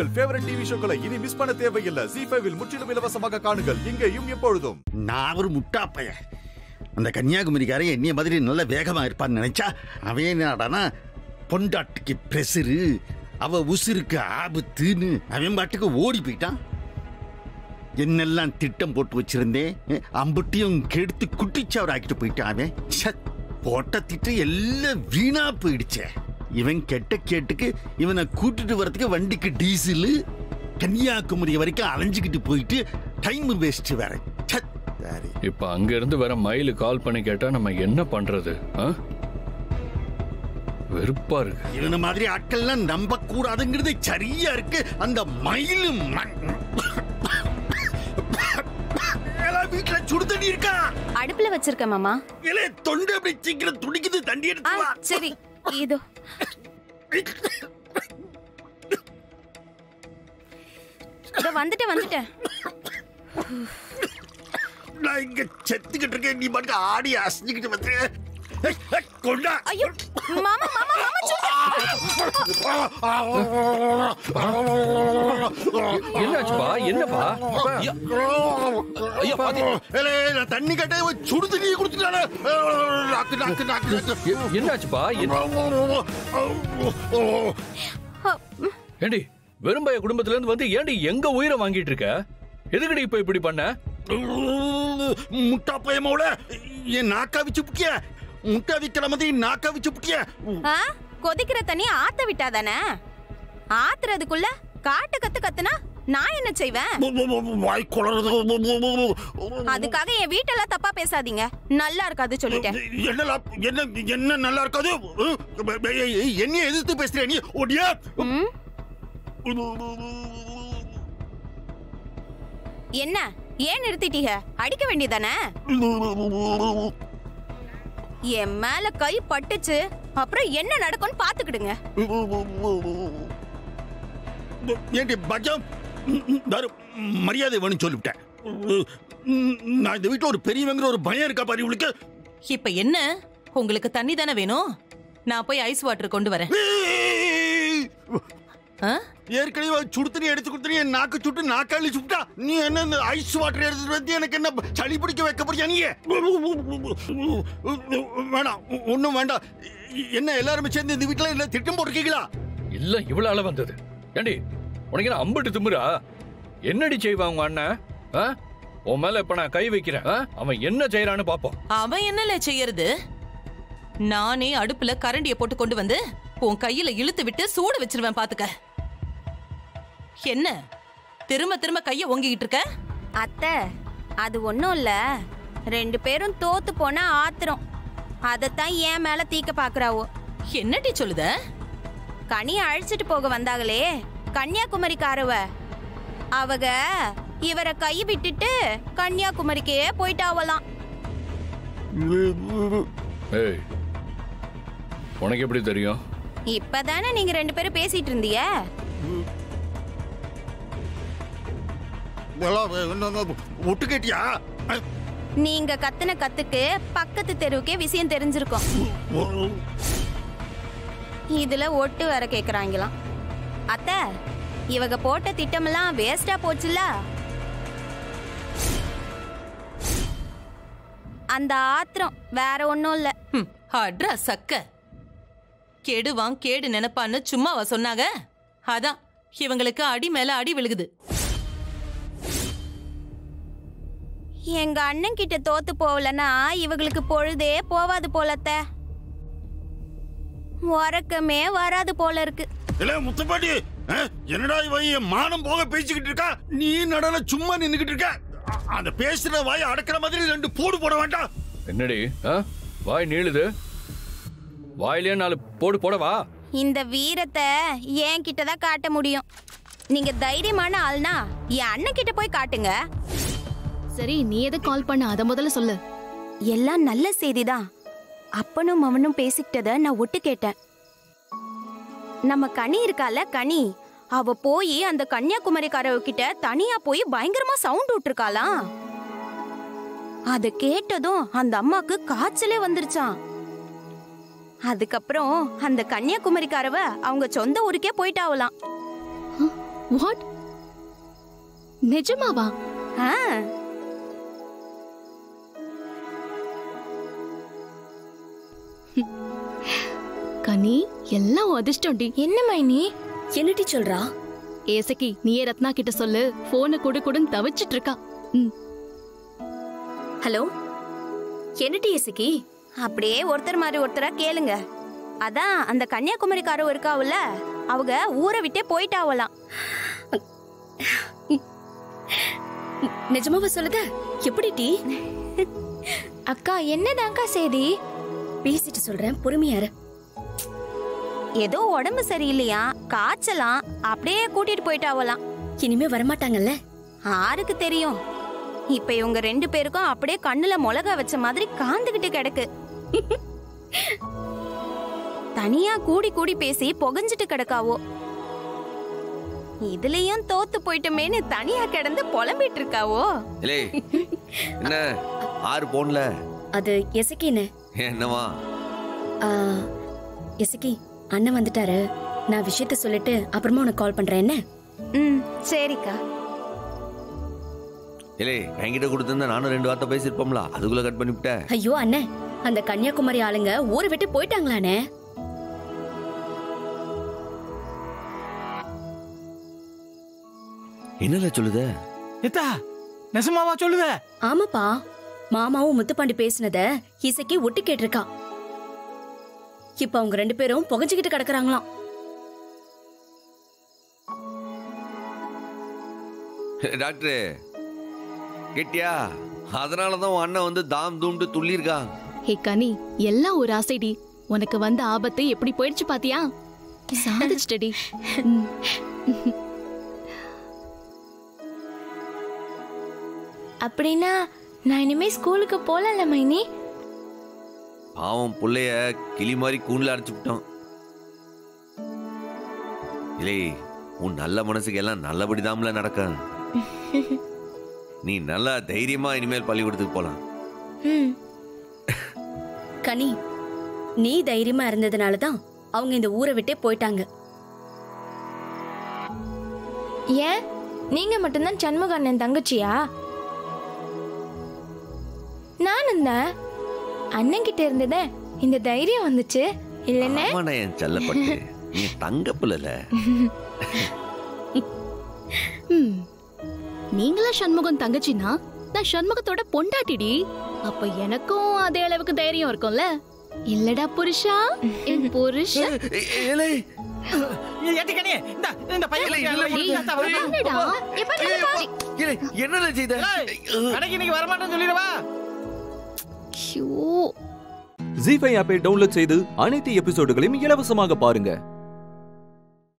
உங்கள் favourite TV ஷோக்களை இனி miss பண்ண தேவையில்லை. ஜீ5 முற்றிலும் இலவசமாக காணுங்கள், இங்கேயும் எப்பொழுதும். நான் ஒரு முட்டாப்பைய. அந்த கன்னியாகுமரிக்காரன் என்னைய மாதிரி நல்ல வேகமா இருப்பான்னு நினைச்சா அவன் என்னடானா பொண்டாட்டிக்கு பிரஷரு, அவ உசுருக்கு ஆபத்துன்னு அவன் பாட்டுக்கு ஓடி போயிட்டான். என்னெல்லாம் திட்டம் போட்டு வச்சிருந்தேன் அம்புட்டியும் கெடுத்து குட்டிச்சவர் ஆக்கிட்டு போயிட்டான் அவன். போட்ட திட்டம் எல்லாம் வீணா போயிடுச்சே. இவன் கெட்ட கேட்டுக்கு இவனை கூட்டிட்டு வரதுக்கு வண்டிக்கு டீசலு, கன்னியாகுமரி வரைக்கும் அலைஞ்சுக்கிட்டு போயிட்டு டைம் வேஸ்ட் வேற. இப்ப அங்க இருந்து வர மயிலு கால் பண்ணி கேட்டா நம்ம என்ன பண்றது? வெறுப்பா இருக்கு. இவன மாதிரி ஆட்கள்லாம் நம்ப கூடாதுங்கிறது சரியா இருக்கு. அந்த மயிலு வீட்டுல சுடு தண்ணி இருக்கா? அடுப்புல வச்சிருக்க மாமா. இல்ல தொண்டை அப்படி சீக்கிரம் துடிக்குது, தண்ணி எடுத்து வா. சரி இதோ. வந்துட்டேன். நான் இங்க செத்துக்கிட்டு இருக்கேன், நீ பாட்டு ஆடி அசைஞ்சுக்கிட்டு வந்து கொண்டா. ஐயோ மாமா மாமா மாமா என்னாச்சுப்பா? என்னப்பா? ஐயோ நான் தண்ணி கட்ட சுடு தண்ணியை குடிச்சுட்டானே. என்னாச்சுப்பா? ஏண்டி வெறும்பய குடும்பத்துல இருந்து வந்து ஏண்டி எங்க உயிரை வாங்கிட்டு இருக்க? எதுக்கடி இப்ப இப்படி பண்ண? முட்டா பயமோட என் நாக்கா வச்சு புட்டிய, முட்டை விக்கிற மாதிரி நாக்கா வச்சு புட்டிய. கொதிக்கிற தண்ணி ஆத்த விட்டாதானே? ஆத்துறதுக்குள்ள காட்டு கத்துனா நான் என்ன செய்வேன்? அதுக்காக என் வீட்டெல்லாம் தப்பா பேசாதீங்க, நல்லா இருக்காது சொல்லிட்டேன். என்ன நல்லா இருக்காது? என்ன எதிர்த்து பேசுற நீ? ஓடியா என்ன ஏன் நிறுத்திட்டீங்க? அடிக்க வேண்டியதானே? என் மேல கை பட்டுச்சு, அப்புறம் என்ன நடக்கும்னு பாத்துக்கிடுங்க. ஏண்டி பஜம் மரியாதை வேணும்னு சொல்லிவிட்டேன். நான் இந்த வீட்டுல ஒரு பெரியவங்கிற ஒரு பயம் இருக்கா பாரு உங்களுக்கு. இப்ப என்ன உங்களுக்கு தண்ணி தானே வேணும்? நான் போய் ஐஸ் வாட்டர் கொண்டு வரேன். ஏற்கனவே சுடு தண்ணி எடுத்து கொடுத்து என் நாக்கு சுட்டு நாக்காளி சுட்டா, நீ என்ன ஐஸ் வாட்டர் எடுத்துட்டு வந்து எனக்கு என்ன சளி பிடிக்க வைக்க போறியா? நீ வேணாம், ஒண்ணும் வேண்டாம். என்ன எல்லாருமே சேர்ந்து இந்த வீட்டுல இல்ல திட்டம் போட்டிருக்கீங்களா? இல்ல இவ்வளவு அளவு வந்தது. ஏண்டி உனக்கு என்ன அம்பிட்டு திமுறா? என்னடி செய்வான் உங்க அண்ணன்? உன் மேல இப்ப நான் கை வைக்கிறேன், அவன் என்ன செய்யறான்னு பாப்போம். அவன் என்னல செய்யறது? நானே அடுப்புல கரண்டிய போட்டு கொண்டு வந்து உன் கையில இழுத்து விட்டு சூடு வச்சிருவேன் பாத்துக்க. என்ன திரும்ப திரும்ப கைய ஓங்கிட்டு இருக்க? அத்தை அது ஒண்ணும் இல்ல, ரெண்டு பேரும் தோத்து போனா ஆத்திரம், அதத்தான் ஏன் மேல தீக்க பாக்குறாவோ. என்னடி சொல்லுத? கனியை அழைச்சிட்டு போக வந்தாங்களே கன்னியாகுமரிக்காரவ, அவங்க இவரை கை விட்டுட்டு கன்னியாகுமரிக்கே போயிட்டாவலாம். உனக்கு எப்படி தெரியும்? இப்பதானே நீங்க ரெண்டு பேரும் பேசிட்டு இருந்தீங்க. ஒட்டு கேட்டியா? நீங்க கத்துன கத்துக்கு பக்கத்து தெருவுக்கே விஷயம் தெரிஞ்சிருக்கும். இதுல ஒட்டு வர கேக்குறாங்களாம். அத்தை இவங்க போட்ட திட்டமெல்லாம் வேஸ்டா போச்சுல. அந்த ஆத்திரம் வேற ஒண்ணும் இல்ல. அட்ரா சக்க கெடுவான் கேடு நினைப்பான்னு சும்மாவா சொன்னாங்க? அதான் இவங்களுக்கு அடி மேல அடி விழுகுது. எங்க அண்ணன் கிட்ட தோத்து போகலன்னா இவங்களுக்கு பொழுதே போவாது போலத்த, உறக்கமே வராது போல இருக்கு. முத்துப்பாட்டி என்னடா இவன் மானம் போக பேசிக்கிட்டு இருக்கா? நீ நடன சும்மா நின்னுகிட்டு இருக்க. அந்த பேசுற வாயை அடக்கிற மாதிரி ரெண்டு போடு போட வேண்டாம். என்னடி வாய் நீளுது? வாயிலே 4 போடு போடவா? இந்த வீரத்தை என் கிட்டதான் காட்ட முடியும். நீங்க தைரியமான ஆள்னா என் அண்ணன் கிட்ட போய் காட்டுங்க. சரி, நீ எது கால் பண்ண அத முதல்ல சொல்லு. எல்லாம் நல்ல செய்திதான். அப்பனும் அவனும் பேசிக்கிட்டத நான் ஒட்டு கேட்டேன். நம்ம கனி இருக்கால, கனி அவ போய் அந்த கன்னியாகுமரிக்காரவ கிட்ட தனியா போய் பயங்கரமா சவுண்ட் விட்டுருக்காளாம். அத கேட்டதும் அந்த அம்மாக்கு காய்ச்சலே வந்துருச்சான். அதுக்கப்புறம் அந்த கன்னியாகுமரிக்காரவ அவங்க சொந்த ஊருக்கே போயிட்டாவலாம். வாட்? நிஜமாவா? ஆ, கனி எல்லாம் அதிர்ஷ்டம்டி. என்ன மைனி என்னடி சொல்றா? ஏசக்கி நீயே ரத்னா கிட்ட சொல்லு, போனை கொடுன்னு தவிச்சிட்டு இருக்கா. ஹலோ, என்னடி இசக்கி? அப்படியே ஒருத்தர் மாதிரி ஒருத்தரா கேளுங்க. அதான் அந்த கன்னியாகுமரிக்காரோ இருக்காவுல, அவங்க ஊரை விட்டே போயிட்டாவலாம். நிஜமாவா சொல்லுத? எப்படி டி? அக்கா என்னதான்க்கா செய்தி? பேசிட்டு சொல்றேன், பொறுமையாரு. ஏதோ உடம்பு சரியில்லையா, காய்ச்சலாம், அப்படியே கூட்டிட்டு போயிட்டாவலாம். இனிமே வரமாட்டாங்கல்ல? யாருக்கு தெரியும்? இப்ப இவங்க 2 பேருக்கும் அப்படியே கண்ணுல மிளகா வச்ச மாதிரி காந்துகிட்டு கிடக்கு. தனியா கூடி பேசி புகஞ்சிட்டு கிடக்காவோ. இதுலயும் தோத்து போயிட்டமேன்னு தனியா கிடந்து புலம்பிட்டு இருக்காவோ. என்ன 6 போன்ல? அது எசக்கின்னு. என்னவா? எசக்கி, அண்ணன் வந்துட்டாரு. நான் விஷயத்த சொல்லிட்டு அப்புறமா உனக்கு கால் பண்றேன். என்ன? சரிக்கா. என்கிட்ட கொடுத்திருந்தா நானும் 2 வார்த்தை பேசிருப்போம்ல, அதுக்குள்ள கட் பண்ணிவிட்ட. ஐயோ அண்ணே, அந்த கன்னியாகுமரி ஆளுங்க ஊரை விட்டு போயிட்டாங்களானே. என்னல சொல்லுத? எத்தா நெசமாவா சொல்லுத? ஆமாப்பா, மாமாவும் முத்துப்பாண்டி பேசினத இசைக்கு ஒட்டு கேட்டிருக்கா. இப்ப அவங்க 2 பேரும் புகஞ்சுக்கிட்டு கிடக்குறாங்களாம். டாக்டர் கேட்டியா? அதனாலதான் உன் அண்ணன் வந்து தாம் தூம்ட்டு துள்ளி இருக்கான். ஹே கனி, எல்லாம் ஒரு ஆசைடி. உனக்கு வந்த ஆபத்து எப்படி போயிடுச்சு பாத்தியா? சாதிச்சிட்டடி. அப்படின்னா நான் இனிமே ஸ்கூலுக்கு போலல மைனி? பாவம் புள்ளைய கிளி மாதிரி கூண்டுல அடைச்சு விட்டோம். இல்லை, உன் நல்ல மனசுக்கு எல்லாம் நல்லபடிதாம்ல நடக்கும். நீ நல்லா தைரியமா இனிமேல் பள்ளிக்கூடத்துக்கு போலாம். கனி, நீ தைரியமா இருந்ததுனாலதான் அவங்க இந்த ஊரை விட்டே போயிட்டாங்க. ஏன் நீங்க மட்டும்தான் சண்முக அண்ணன் தங்கச்சியா? நானும் தான். அண்ணன் கிட்ட இருந்ததே இந்த தைரியம் வந்துச்சு இல்லைன்னா? ஆமாண்ணா என் செல்லப்பட்டு, நீ தங்க புள்ளல. நீங்களா சண்முகம் தங்கச்சினா, நான் சண்முகத்தோட பொண்டாட்டிடி. அப்ப எனக்கும் அதே அளவுக்கு தைரியம் இருக்கும்ல? இல்லடா புருஷா, என் புருஷா. ஏட்டிக்கனே இந்த பையன் என்ன செய்த? கடைக்கு இன்னைக்கு வரமாட்டேன்னு சொல்லிடுவா. ஜீ5 ஆப்பை டவுன்லோட் செய்து அனைத்து எபிசோடுகளையும் இலவசமாக பாருங்க.